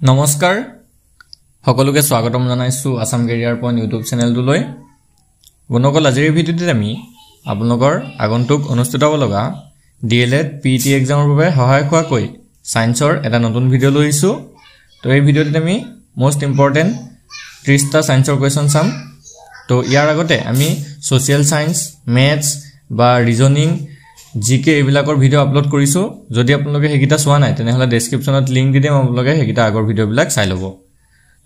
নমস্কাৰ সকলোকে স্বাগতম জনাইছো আসাম কেৰিয়াৰ পইণ্ট ইউটিউব চেনেলটোলৈ বন্ধুসকল আজিৰ ভিডিঅ'টোত আমি আপোনালোকৰ আগন্তুক অনুষ্ঠিত হ'ব লগা ডিএলএড পিটি এক্সামৰ বাবে সহায়ক হোৱাকৈ সায়েন্সৰ এটা নতুন ভিডিঅ' লৈ আহিছো তো এই ভিডিঅ'টোত আমি মোস্ট ইম্পৰ্টেন্ট 30টা সায়েন্সৰ কোৱেশ্চন চাম তো ইয়াৰ আগতে আমি সোশ্যাল সায়েন্স ম্যাথছ বা ৰিজনিং জিকে এইবিলাকৰ ভিডিঅ' আপলোড কৰিছো যদি আপোনালোকে হেকিটা চোৱা নাই তেনেহলে ডেসক্ৰিপচনত লিংক দি দিম আপোনালোকে হেকিটা আগৰ ভিডিঅ'বিলাক চাই ল'ব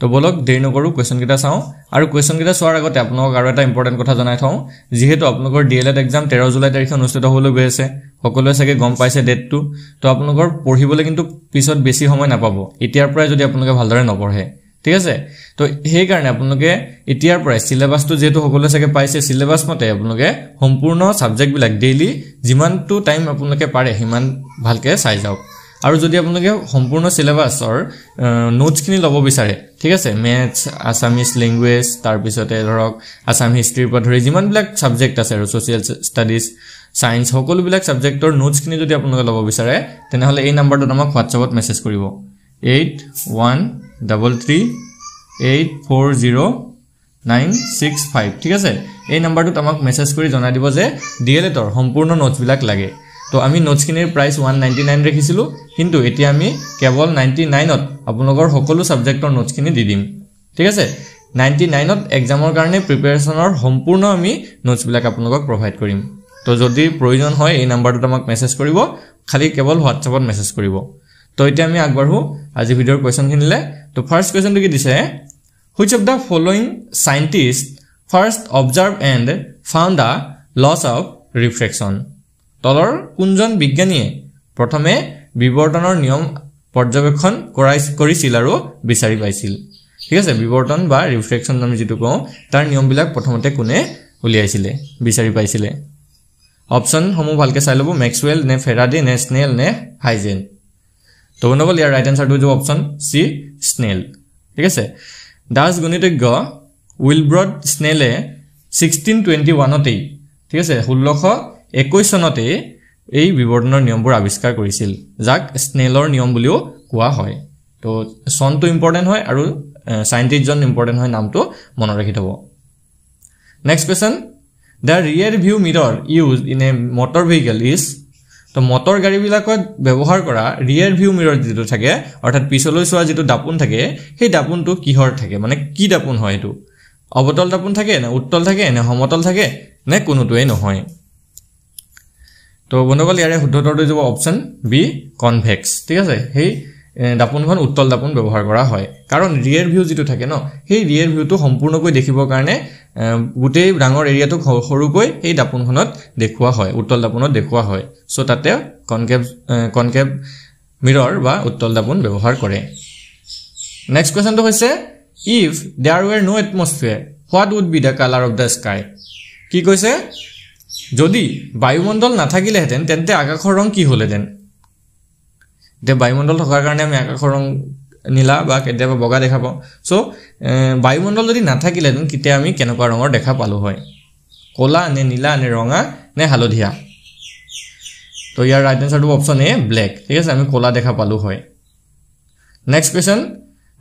তো বলক দেৰি নকৰো কোৱেশ্চন কিটা চাও আৰু কোৱেশ্চন কিটা চোৱাৰ আগতে আপোনালোকক আৰু এটা ইম্পৰ্টেন্ট কথা জনাই থওঁ যেহেতু আপোনালোকৰ ডিএলএড এক্সাম 13 জুলাই তাৰিখে অনুষ্ঠিত হ'বলৈ গৈ আছে সকলোৱে চাগে গম পাইছে ডেটটো তো আপোনালোকৰ পঢ়িবলৈ কিন্তু পিছত বেছি সময় নাপাব এতিয়াৰ পৰাই যদি আপোনালোকে ভালদৰে নপঢ়ে ঠিক আছে তো সেই কাৰণে আপোনালোকে এতিয়াৰ পৰাই সিলেবাসটো যেহেতু সকলোৱে চাগে পাইছে সিলেবাস মতে আপোনালোকে সম্পূৰ্ণ সাবজেক্ট বিলাক ডেইলি যিমানটো টাইম আপোনালোকে পাৰে হিমান ভালকে চাই যাওক আৰু যদি আপোনালোকে সম্পূৰ্ণ সিলেবাসৰ নোটছ খিনি ল'ব বিচাৰে ঠিক আছে ম্যাথছ আসামিজ ল্যাঙ্গুৱেজ তাৰ পিছতে ধৰক আসাম হিষ্ট্ৰীৰ পৰা ধৰি যিমান বিলাক সাবজেক্ট আছে আৰু সোশ্যাল ষ্টাডিজ সায়েন্স সকলো বিলাক সাবজেক্টৰ নোটছ খিনি যদি আপোনালোকে ল'ব বিচাৰে তেনেহলে এই নম্বৰটোত আমাক WhatsAppত মেছেজ কৰিব 8133840965 ঠিক আছে এই নম্বৰটোত আমাক মেছেজ কৰি জনাই দিব যে ডিএলএডৰ সম্পূৰ্ণ নোটছ বিলাক লাগে তো আমি নোটছ খিনিৰ প্ৰাইস 199 ৰাখিছিলো কিন্তু এতিয়া আমি কেৱল 99ত আপোনালোকৰ সকলো সাবজেক্টৰ নোটছ খিনি দি দিম ঠিক আছে 99ত এক্সামৰ কাৰণে প্ৰিপাৰেচনৰ সম্পূৰ্ণ আমি নোটছ বিলাক আপোনালোকক প্ৰভাইড কৰিম তো যদি প্ৰয়োজন হয় এই নম্বৰটোত আমাক মেছেজ কৰিব খালি কেৱল WhatsAppত মেছেজ কৰিব তো এতিয়া আমি আগবাঢ়ো আজি ভিডিঅ'ৰ কোৱেশ্চন খিনিলে তো ফাৰ্স্ট কোৱেশ্চনটো কি দিছে which of the following scientists first observed and found the laws of refraction তলৰ কোনজন বিজ্ঞানীয়ে প্ৰথমে বিবৰ্তনৰ নিয়ম পৰ্যবেক্ষণ কৰিছিল আৰু বিচাৰি পাইছিল ঠিক আছে বিবৰ্তন বা ৰিফ্ৰেকচন আমি যেটো কওঁ তাৰ নিয়মবিলাক প্ৰথমতে কোনে উলিয়াইছিলে বিচাৰি পাইছিলে অপচন সমূহ ভালকে চাই লব মেক্সৱেল নে ফেৰাডে নে স্নেল নে হাইজেন তো বন্ধুসকল ইয়াৰ ৰাইট আনসাৰটো হ'ব অপচন সি স্নেল ঠিক আছে দাস গণিতজ্ঞ উইলব্ৰড স্নেলে 1621 তে ঠিক আছে 1621 চনতে এই বিবৰ্তনৰ নিয়মবোৰ আৱিষ্কাৰ কৰিছিল যাক স্নেলৰ নিয়ম বুলিও কোৱা হয় তো সনটো ইম্পৰ্টেন্ট হয় আৰু সায়েন্টিষ্টজন ইম্পৰ্টেন্ট হয় নামটো মনত ৰাখি থব next question the rear view mirror used in a motor vehicle is তো মটৰ গাড়ী বিলাকত ব্যৱহাৰ কৰা ৰিয়াৰ ভিউ মিৰৰ যেটো থাকে অৰ্থাৎ পিছলৈ চোৱা যেটো দাপোন থাকে সেই দাপোনটো কিহৰ থাকে মানে কি দাপোন হয় এটো অবতল দাপোন থাকে না উত্তল থাকে না সমতল থাকে নে কোনোটোই নহয় তো বন্ধুসকল ইয়াৰে শুদ্ধ উত্তৰটো হ'ব অপচন বি কনভেক্স ঠিক আছে সেই দাপোনখন উত্তল দাপোন ব্যৱহাৰ কৰা হয় কাৰণ ৰিয়াৰ ভিউ যেটো থাকে ন সেই ৰিয়াৰ ভিউটো সম্পূৰ্ণকৈ দেখিবৰ কাৰণে গুটেই ডাঙৰ এৰিয়াটো সৰুকৈ এই দাপোনখনত দেখুৱা হয় উত্তল দাপোনত দেখুৱা হয় সো তাতে কনকেভ মিৰৰ বা উত্তল দাপোন ব্যৱহাৰ কৰে নেক্সট কোৱেশ্চনটো হৈছে if there were no atmosphere what would be the color of the sky কি কৈছে যদি বায়ুমণ্ডল নাথাকিলেহেঁতেন তেন্তে আকাশৰ ৰং কি হলহেঁতেন তে বায়ুমণ্ডল থকাৰ কাৰণে আমি আকাশৰ ৰং নীলা বা কেতিয়াবা বগা দেখা পাওঁ সো বায়ুমণ্ডল যদি নাথাকিলেহেঁতেন কিতিয়া আমি কেনেকুৱা ৰঙৰ দেখা পালো হয় কলা নে নীলা নে ৰঙা নে হালধীয়া তো ইয়াৰ ৰাইট আনসাৰটো অপচন এ ব্ল্যাক ঠিক আছে আমি কলা দেখা পালো হয় next question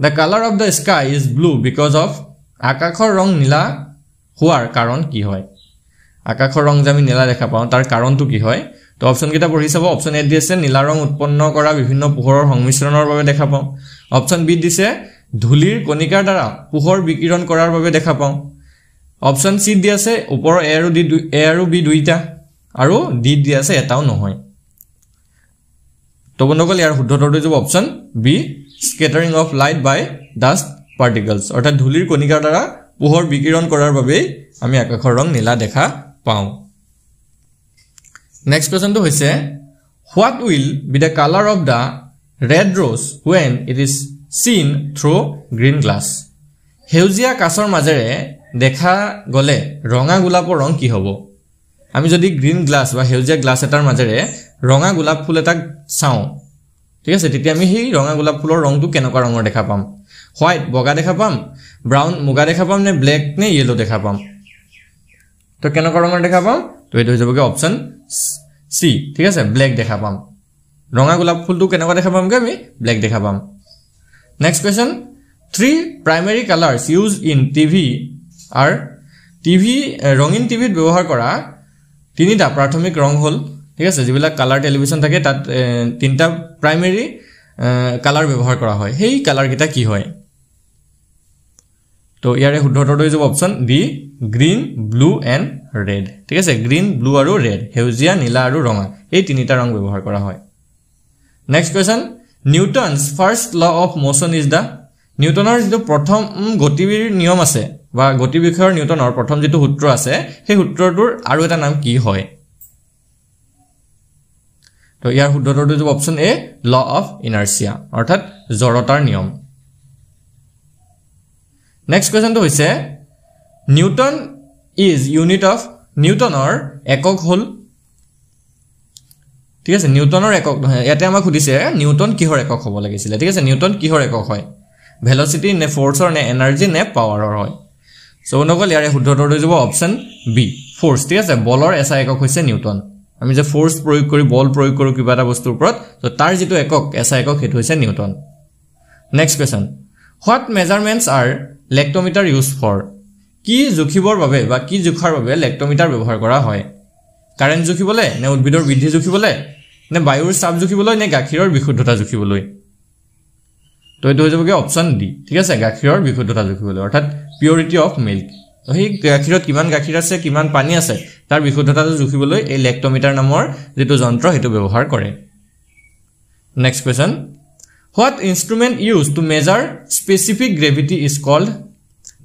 the color of the sky is blue because of আকাশৰ ৰং নীলা হোৱাৰ কাৰণ কি হয় আকাশৰ ৰং যে আমি নীলা দেখা পাওঁ তাৰ কাৰণটো কি হয় তো অপচন কিটা পঢ়ি চাব অপচন এ দিছে নীলা ৰং উৎপন্ন কৰা বিভিন্ন পোহৰৰ সংমিশ্ৰণৰ বাবে দেখা পাওঁ অপচন বি দিছে ধূলিৰ কণিকাৰ দ্বাৰা পোহৰ বিকিৰণ কৰাৰ বাবে দেখা পাওঁ অপচন সি দি আছে ওপৰৰ এ আৰু বি দুইটা আৰু ডি দি আছে এটাও নহয় তো বন্ধুসকল ইয়াৰ শুদ্ধ উত্তৰটো হ'ব option B scattering of light by dust particles অৰ্থাৎ ধূলিৰ কণিকাৰ দ্বাৰা পোহৰ বিকিৰণ কৰাৰ বাবে আমি আকাশৰ ৰং নীলা দেখা পাওঁ নেক্সট কোৱেশ্চনটো হৈছে what will be the color of the red rose when it is seen through green glass হেউজিয়া কাচৰ মাজেৰে দেখা গলে ৰঙা গোলাপৰ ৰং কি হ'ব আমি যদি গ্ৰীন গ্লাছ বা হেউজিয়া গ্লাছ এটাৰ মাজেৰে ৰঙা গোলাপ ফুল এটা চাওঁ ঠিক আছে তেতিয়া আমি সেই ৰঙা গোলাপ ফুলৰ ৰংটো কেনেকুৱা ৰঙৰ দেখা পাম হোৱাইট বগা দেখা পাম ব্ৰাউন মুগা দেখা পাম নে ব্ল্যাক নে ইয়েলো দেখা পাম তো কেনেকুৱা ৰঙৰ দেখা পাম তো এটো হৈ যাবগে অপচন সি ঠিক আছে ব্ল্যাক দেখা পাম ৰঙা গোলাপ ফুলটো কেনেকুৱা দেখা পামগে আমি ব্ল্যাক দেখা পাম Next question. 3 primary colors used in TV are rongin TV ব্যবহাৰ কৰা তিনিটা প্ৰাথমিক ৰং হল ঠিক আছে যিবিলাক কালাৰ টেলিভিছন থাকে তাত তিনটা প্ৰাইমাৰী কালাৰ ব্যৱহাৰ কৰা হয় সেই কালাৰ কিটা কি হয় তো ইয়াৰে শুদ্ধ উত্তৰটো হৈ যাব option D green blue and red ঠিক আছে গ্ৰীন ব্লু আৰু ৰেড হেউজিয়া নীলা আৰু ৰঙা এই তিনিটা ৰং ব্যৱহাৰ কৰা হয় next question Newton's first law of motion is the নিউটনৰ যেটো প্ৰথম গতিৰ নিয়ম আছে বা গতি বিষয়ৰ নিউটনৰ প্ৰথম যেটো সূত্ৰ আছে সেই সূত্ৰটোৰ আৰু এটা নাম কি হয় তো ইয়াৰ শুদ্ধ উত্তৰটো হ'ব option A law of inertia অৰ্থাৎ জড়তাৰ নিয়ম নেক্সট কোৱেশ্চনটো হৈছে নিউটন ইজ ইউনিট অফ নিউটনৰ একক হল ঠিক আছে নিউটনৰ একক ইয়াতে আমাক সুধিছে নিউটন কিহৰ একক হ'ব লাগিছিল ঠিক আছে নিউটন কিহৰ একক হয় ভেলোচিটি নে ফোৰ্সৰ নে এনাৰ্জি নে পাৱাৰৰ হয় সো নকল ইয়াৰে শুদ্ধ উত্তৰটো হ'ব অপচন বি ফোৰ্স ঠিক আছে বলৰ এসা একক হৈছে নিউটন আমি যে ফোৰ্স প্ৰয়োগ কৰি বল প্ৰয়োগ কৰো কিবা এটা বস্তুৰ ওপৰত তো তাৰ যেটো একক এসা একক হেতু হৈছে Newton next question what measurements are lactometer use for কি জুখিবৰ বাবে বা কি জুখাৰ বাবে লেক্টোমিটাৰ ব্যৱহাৰ কৰা হয় কাৰেন্ট জুখিবলৈ নে উদ্ভিদৰ বৃদ্ধি জুখিবলৈ নে বায়ুৰ চাপ জুখিবলৈ নে গাখীৰৰ বিশুদ্ধতা জুখিবলৈ তো এটো হৈ যাবগে অপচন ডি ঠিক আছে গাখীৰৰ বিশুদ্ধতা জুখিবলৈ অৰ্থাৎ পিউৰিটি অফ মিল্ক তো এই গাখীৰত কিমান গাখীৰ আছে কিমান পানী আছে তাৰ বিশুদ্ধতাটো জুখিবলৈ এই লেক্টোমিটাৰ নামৰ যেটো যন্ত্ৰ হেতু ব্যৱহাৰ কৰে next question what instrument use to measure specific gravity is called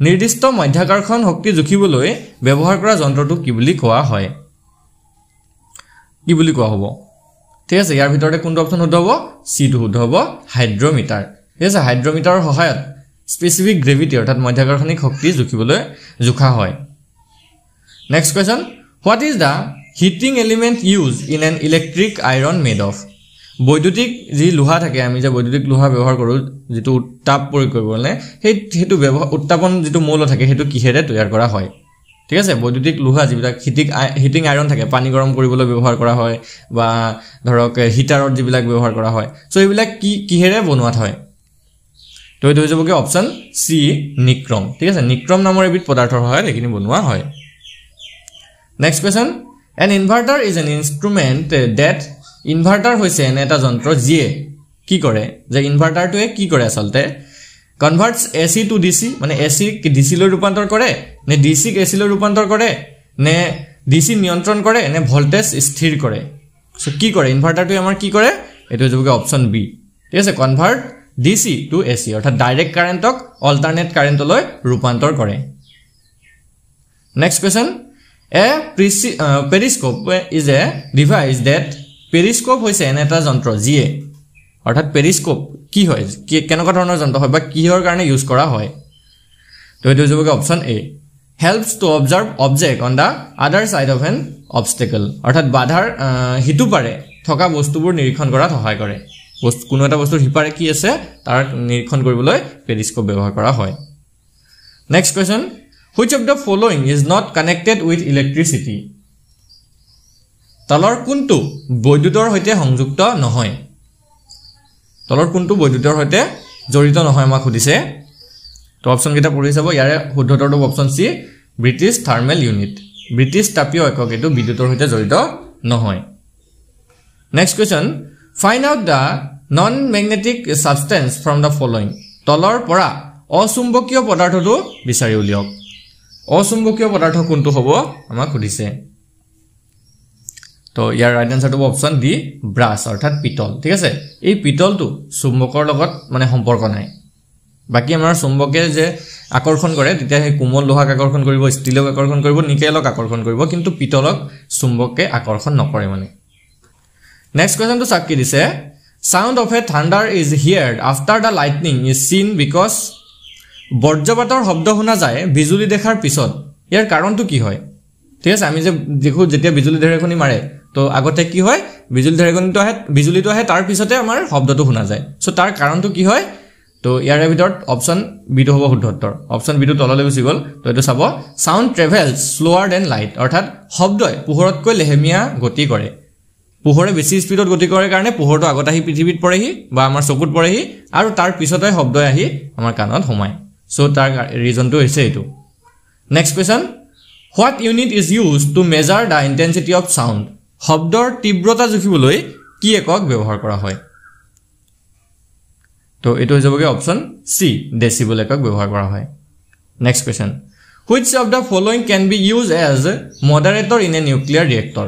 নিৰ্দিষ্ট মধ্যাকৰ্ষণ শক্তি জুখিবলৈ ব্যৱহাৰ কৰা যন্ত্ৰটো কি বুলি কোৱা হয় কি বুলি কোৱা হ'ব ঠিক আছে ইয়াৰ ভিতৰতে কোনটো অপচন শুদ্ধ হ'ব সি টো শুদ্ধ হ'ব হাইড্ৰোমিটাৰ ঠিক আছে হাইড্ৰোমিটাৰৰ সহায়ত স্পেসিফিক গ্ৰেভিটি অৰ্থাৎ মধ্যাকৰ্ষণিক শক্তি জুখিবলৈ জুখা হয় next question what is the heating element use in an electric iron made of বৈদ্যুতিক যি লোহা থাকে আমি যে বৈদ্যুতিক লোহা ব্যৱহাৰ কৰো যেটো উত্তাপ প্ৰয়োগ কৰিবলৈ হেতু উত্তাপন যেটো মৌল থাকে হেতু কিহেৰে তৈয়াৰ কৰা হয় ঠিক আছে বৈদ্যুতিক লোহা যিবিলাক হিটিং আইৰন থাকে পানী গৰম কৰিবলৈ ব্যৱহাৰ কৰা হয় বা ধৰক হিটাৰত যিবিলাক ব্যৱহাৰ কৰা হয় সো এইবিলাক কিহেৰে বনোৱা হয় তো এটো হৈ যাবগে অপচন সি নিক্ৰম ঠিক আছে নিক্ৰম নামৰ এবিধ পদাৰ্থৰ সহায়ত এখিনি বনোৱা হয় next question an inverter is an instrument that inverter হৈছে এটা যন্ত্ৰ যিয়ে কি কৰে যে ইনভাৰ্টাৰটোৱে কি কৰে আসলতে কনভাৰ্টস এসি টু ডিসি মানে এসি ক ডিসি লৈ ৰূপান্তৰ কৰে নে ডিসি ক এসি লৈ ৰূপান্তৰ কৰে নে ডিসি নিয়ন্ত্ৰণ কৰে নে ভোল্টেজ স্থিৰ কৰে সো কি কৰে ইনভাৰ্টাৰটোৱে আমাৰ কি কৰে এটো হ'বগে অপচন বি ঠিক আছে কনভাৰ্ট ডিসি টু এসি অৰ্থাৎ ডাইৰেক্ট কাৰেন্টক অল্টাৰনেট কাৰেন্টলৈ ৰূপান্তৰ কৰে next question a periscope is a device that periscope হৈছে এটা যন্ত্ৰ যিয়ে অৰ্থাৎ পেৰিস্কোপ কি হয় কেনেকুৱা ধৰণৰ যন্ত্ৰ হয় বা কিহৰ কাৰণে ইউজ কৰা হয় তো এটো হ'বগে option A helps to observe object on the other side of an obstacle অৰ্থাৎ বাধাৰ হিতু পাৰে থকা বস্তুবোৰ নিৰীক্ষণ কৰাত সহায় কৰে কোনো এটা বস্তুৰ হিপাৰে কি আছে তাৰ নিৰীক্ষণ কৰিবলৈ পেৰিস্কোপ ব্যৱহাৰ কৰা হয় next question which of the following is not connected with electricity তলৰ কোনটো বৈদ্যুতৰ সৈতে সংযুক্ত নহয় তলৰ কোনটো বৈদ্যুতৰ সৈতে জড়িত নহয় আমাক সুধিছে তো অপচন কেইটা পঢ়ি চাব ইয়াৰে শুদ্ধ উত্তৰটো option C British thermal unit British তাপীয় একক এটো বিদ্যুতৰ সৈতে জড়িত নহয় next question find out the non magnetic substance from the following তলৰ পৰা অচুম্বকীয় পদাৰ্থটো বিচাৰি উলিয়াওক অচুম্বকীয় পদাৰ্থ কোনটো হ'ব আমাক সুধিছে তো ইয়াৰ ৰাইট আনসাৰটো অপচন ডি ব্ৰাছ অৰ্থাৎ পিতল ঠিক আছে এই পিতলটো চুম্বকৰ লগত মানে সম্পৰ্ক নাই বাকি আমাৰ চুম্বকে যে আকৰ্ষণ কৰে তেতিয়া হে কোমল লোহাক আকৰ্ষণ কৰিব ষ্টিলক আকৰ্ষণ কৰিব নিকেলক আকৰ্ষণ কৰিব কিন্তু পিতলক চুম্বকে আকৰ্ষণ নকৰে মানে নেক্সট কোৱেশ্চনটো চাক কি দিছে sound of a thunder is heard after the lightning is seen because বজ্ৰপাতৰ শব্দ শুনা যায় বিজুলী দেখাৰ পিছত ইয়াৰ কাৰণটো কি হয় ঠিক আছে আমি যে দেখো যেতিয়া বিজুলী ঢেৰেকণি মাৰে তো আগতে কি হয় বিজুলী ঢেৰেকণিটো আহে বিজুলীটো আহে তাৰ পিছতে আমাৰ শব্দটো শুনা যায় সো তাৰ কাৰণটো কি হয় তো ইয়াৰ ভিতৰত অপচন বি টো হ'ব শুদ্ধ উত্তৰ অপচন বি টো তললৈ গুচি গল তো এটো চাব সাউন্ড ট্ৰেভেলস স্লোৱাৰ দেন লাইট অৰ্থাৎ শব্দই পোহৰতকৈ লেহেমিয়া গতি কৰে পোহৰে বেছি স্পিডত গতি কৰে কাৰণে পোহৰটো আগত আহি পৃথিৱীত পৰেহি বা আমাৰ চকুত পৰেহি আৰু তাৰ পিছতে শব্দই আহি আমাৰ কাণত সোমায় সো তাৰ ৰিজনটো হৈছে এইটো next question what unit is used to measure the intensity of sound শব্দৰ তীব্ৰতা জুখিবলৈ কি একক ব্যৱহাৰ কৰা হয় তো এটো হৈ যাবগে অপচন সি ডেসিবল একক ব্যৱহাৰ কৰা হয় next question which of the following can be used as moderator in a nuclear reactor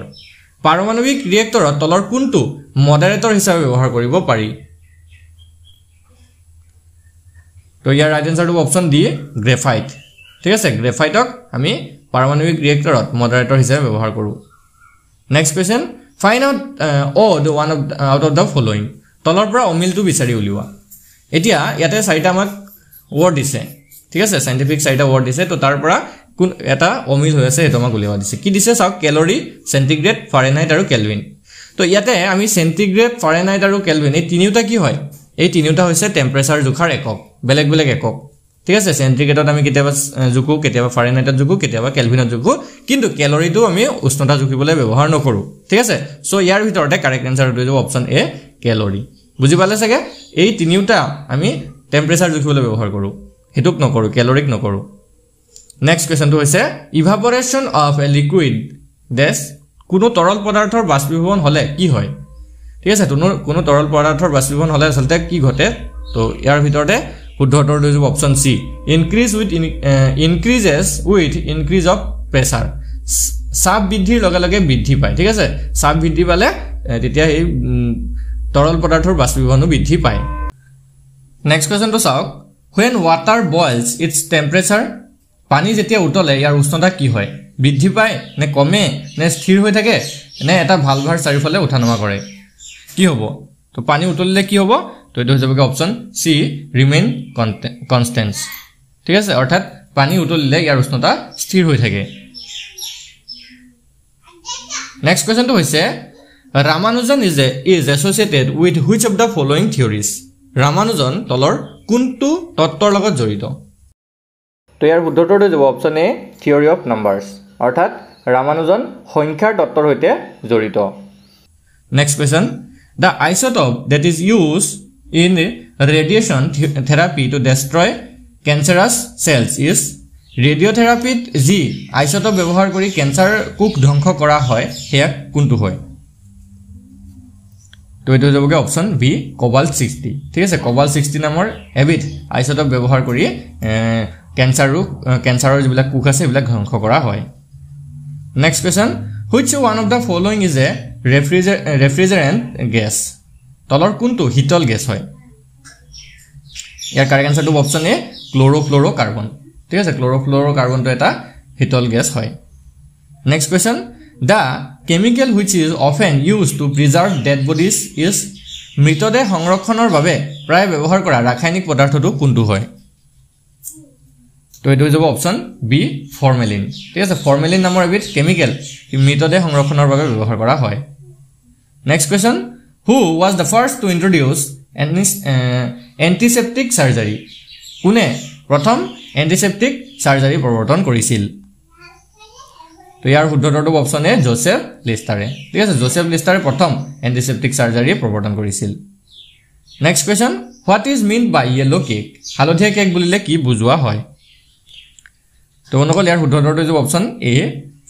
পাৰমাণৱিক ৰিয়েক্টৰত তলৰ কোনটো মডাৰেটৰ হিচাপে ব্যৱহাৰ কৰিব পাৰি তো ইয়াৰ ৰাইট আনসাৰটো অপচন ডি গ্ৰেফাইট ঠিক আছে গ্ৰেফাইটক আমি পাৰমাণৱিক ৰিয়েক্টৰত মডাৰেটৰ হিচাপে ব্যৱহাৰ কৰো next question find out odd one of out of the following তলৰ পৰা অমিলটো বিচাৰি উলিওৱা এতিয়া ইয়াতে চাৰিটা আমাক ওয়াৰ্ড দিছে ঠিক আছে সাইন্টিফিক চাৰিটা ওয়াৰ্ড দিছে তো তাৰ পৰা কোন এটা অমিল হৈ আছে এটো আমাক উলিওৱা দিছে কি দিছে চাওক ক্যালোৰি সেন্টিগ্ৰেড ফাৰেনহাইট আৰু কেলভিন তো ইয়াতে আমি সেন্টিগ্ৰেড ফাৰেনহাইট আৰু কেলভিন এই তিনিটা কি হয় এই তিনিটা হৈছে টেম্পাৰেচাৰ জুখাৰ একক বেলেগ বেলেগ একক ঠিক আছে সেন্টিগ্ৰেডত আমি কেতিয়াবা জুকো কেতিয়াবা ফাৰেনহাইটত জুকো কেতিয়াবা কেলভিনত জুকো কিন্তু ক্যালোৰিটো আমি উষ্ণতা জুখিবলৈ ব্যৱহাৰ নকৰো ঠিক আছে সো ইয়াৰ ভিতৰতে কাৰেক্ট আনসাৰ হৈ যাব অপচন এ ক্যালোৰি বুজি পালে চাগে এই তিনিটা আমি টেম্পাৰেচাৰ জুখিবলৈ ব্যৱহাৰ কৰো হেতুক নকৰো ক্যালোৰিক নকৰো নেক্সট কোৱেশ্চনটো হৈছে ইভাপোৰেশন অফ এ লিকুইড ডেস কোনো তৰল পদাৰ্থৰ বাষ্পীভৱন হলে কি হয় ঠিক আছে কোনো তৰল পদাৰ্থৰ বাষ্পীভৱন হলে আসলতে কি ঘটে তো ইয়াৰ ভিতৰতে শুদ্ধ উত্তৰ হৈ যাব option C increases with increase of pressure চাপ বৃদ্ধিৰ লগে লগে বৃদ্ধি পায় ঠিক আছে চাপ বৃদ্ধি পালে তেতিয়া এই তৰল পদাৰ্থৰ বাষ্পীভৱনো বৃদ্ধি পায় নেক্সট কোৱেশ্চনটো চাওক when water boils its temperature পানী যেতিয়া উতলে ইয়াৰ উষ্ণতা কি হয় বৃদ্ধি পায় নে কমে নে স্থিৰ হৈ থাকে নে এটা ভালভাৰ চাৰিফালে উঠানমা কৰে কি হ'ব তো পানী উতলিলে কি হ'ব তো এটো হৈ যাবগে অপচন সি ৰিমেইন কনস্ট্যান্ট ঠিক আছে অৰ্থাৎ পানী উতলিলে ইয়াৰ উষ্ণতা স্থিৰ হৈ থাকে নেক্সট কোৱেশ্চনটো হৈছে Ramanujan is associated with which of the following theories Ramanujan তলৰ কোনটো তত্ত্বৰ লগত জড়িত তো ইয়াৰ শুদ্ধ উত্তৰটো যাব অপচন এ থিওৰি অফ নাম্বাৰস অৰ্থাৎ ৰামানুজন সংখ্যাৰ তত্ত্বৰ সৈতে জড়িত next question the isotope that is used in radiation therapy to destroy cancerous cells is radiotherapy যি আইসোটোপ ব্যৱহাৰ কৰি ক্যান্সাৰ কোষ ধ্বংস কৰা হয় হেয়া কোনটো হয় তো এটো যাবগে অপচন বি কোবাল্ট 60 ঠিক আছে কোবাল্ট 60 নামৰ এবিধ আইসোটোপ ব্যৱহাৰ কৰি ক্যান্সাৰৰ যিবিলাক কোষ আছে এইবিলাক ধ্বংস কৰা হয় next question which one of the following is a refrigerant gas তলৰ কোনটো শীতল গেছ হয় ইয়াৰ কাৰেক্ট আনসাৰটো অপচন এ ক্লোৰোফ্লোৰোকাৰ্বন ঠিক আছে ক্লোৰোফ্লোৰোকাৰ্বনটো এটা শীতল গেছ হয় next question the chemical which is often used to preserve dead bodies is মৃতদেহ সংৰক্ষণৰ বাবে প্ৰায় ব্যৱহাৰ কৰা ৰাসায়নিক পদাৰ্থটো কোনটো হয় তো এটো যাব অপচন বি ফৰ্মেলিন ঠিক আছে ফৰ্মেলিন নামৰ এবিধ কেমিক্যাল মৃতদেহ সংৰক্ষণৰ বাবে ব্যৱহাৰ কৰা হয় next question who was the first to introduce antiseptic surgery কোনে প্ৰথম antiseptic surgery প্ৰৱৰ্তন কৰিছিল তো ইয়াৰ শুদ্ধ উত্তৰটো অপচন এ জোসেফ লিষ্টাৰে ঠিক আছে জোসেফ লিষ্টাৰে প্ৰথম এন্টিসেপ্টিক সাৰ্জাৰি প্ৰৱৰ্তন কৰিছিল next question what is meant by yellow cake হালধীয়া কেক বুলিলে কি বুজোৱা হয় তো নকল ইয়াৰ শুদ্ধ উত্তৰটো হ'ব অপচন এ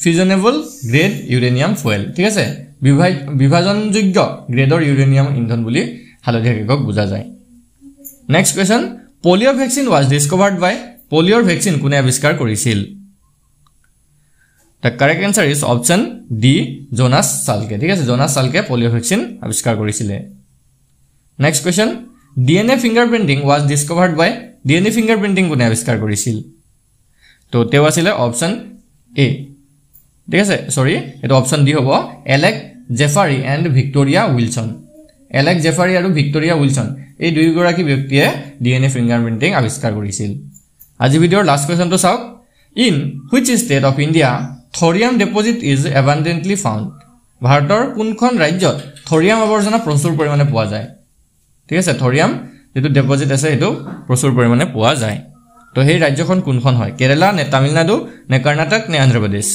ফিউজনেবল গ্ৰেড ইউৰেনিয়াম ফুয়েল ঠিক আছে বিভাজনযোগ্য গ্ৰেডৰ ইউৰেনিয়াম ইন্ধন বুলি হালধীয়া কেকক বুজা যায় নেক্সট কোৱেশ্চন পলিঅ ভ্যাকচিন ওয়াজ ডিসকভাৰ্ড বাই পলিঅৰ ভ্যাকচিন কোনে আৱিষ্কাৰ কৰিছিল The correct answer is option D Jonas Salke ঠিক আছে Jonas Salke polio vaccine আৱিষ্কাৰ কৰিছিল next question DNA fingerprinting was discovered by DNA fingerprinting কোনে আৱিষ্কাৰ কৰিছিল তো তেও আছিল option A ঠিক আছে সৰি এটো option D হ'ব Alec Jeffrey and Victoria Wilson Alec Jeffrey আৰু Victoria Wilson এই দুই গৰাকী ব্যক্তিয়ে DNA fingerprinting আৱিষ্কাৰ কৰিছিল আজি ভিডিওৰ লাষ্ট কোৱেশ্চনটো চাওক in which state of India thorium deposit is abundantly found ভাৰতৰ কোনখন ৰাজ্যত থৰিয়াম আৱৰ্জনা প্ৰচুৰ পৰিমাণে পোৱা যায় ঠিক আছে থৰিয়াম যেটো ডিপোজিট আছে এটো প্ৰচুৰ পৰিমাণে পোৱা যায় তো সেই ৰাজ্যখন কোনখন হয় কেৰালা নে তামিলনাডু নে কৰ্ণাটক নে অন্ধ্ৰ প্ৰদেশ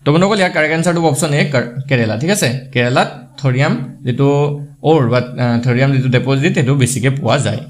তো বন্ধুসকল ইয়াৰ কাৰেক্ট এনসাৰটো অপশন এ কেৰেলা ঠিক আছে কেৰেলাত থৰিয়াম যেটো অৰ বা থৰিয়াম যেটো ডিপোজিট এটো বেছিকে পোৱা যায়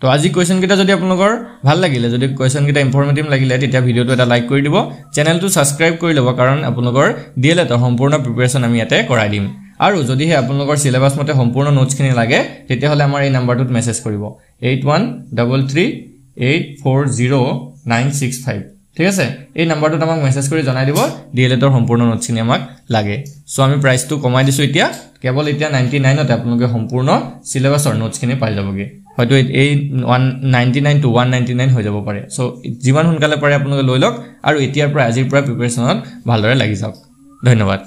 তো আজি কোৱেশ্চন কিটা যদি আপোনালোকৰ ভাল লাগিলে যদি কোৱেশ্চন কিটা ইনফৰমেটিভ লাগিলে তেতিয়া ভিডিওটো এটা লাইক কৰি দিব চেনেলটো সাবস্ক্ৰাইব কৰি ল'ব কাৰণ আপোনালোকৰ ডিএলএড সম্পূৰ্ণ প্ৰিপাৰেচন আমি ইয়াতে কৰাই দিম আৰু যদি হে আপোনালোকৰ সিলেবাস মতে সম্পূৰ্ণ নোটছ খিনি লাগে তেতিয়া হলে আমাৰ এই নাম্বাৰটোত মেছেজ কৰিব 8133840965 ঠিক আছে এই নাম্বাৰটোত আমাক মেছেজ কৰি জনাই দিব ডিএলএডৰ সম্পূৰ্ণ নোটছ খিনি আমাক লাগে সো আমি প্ৰাইচটো কমাই দিছো এতিয়া কেৱল এতিয়া 99 তে আপোনালোকে সম্পূৰ্ণ সিলেবাসৰ নোটছ খিনি পাই যাবগে হয়তো এই 199 to 199 হৈ যাব পাৰে সো যিমান সোনকালে পাৰে আপোনালোকে লৈ লওক আৰু এতিয়াৰ পৰা আজিৰ পৰা প্ৰিপাৰেচনত ভালদৰে লাগি যাওক ধন্যবাদ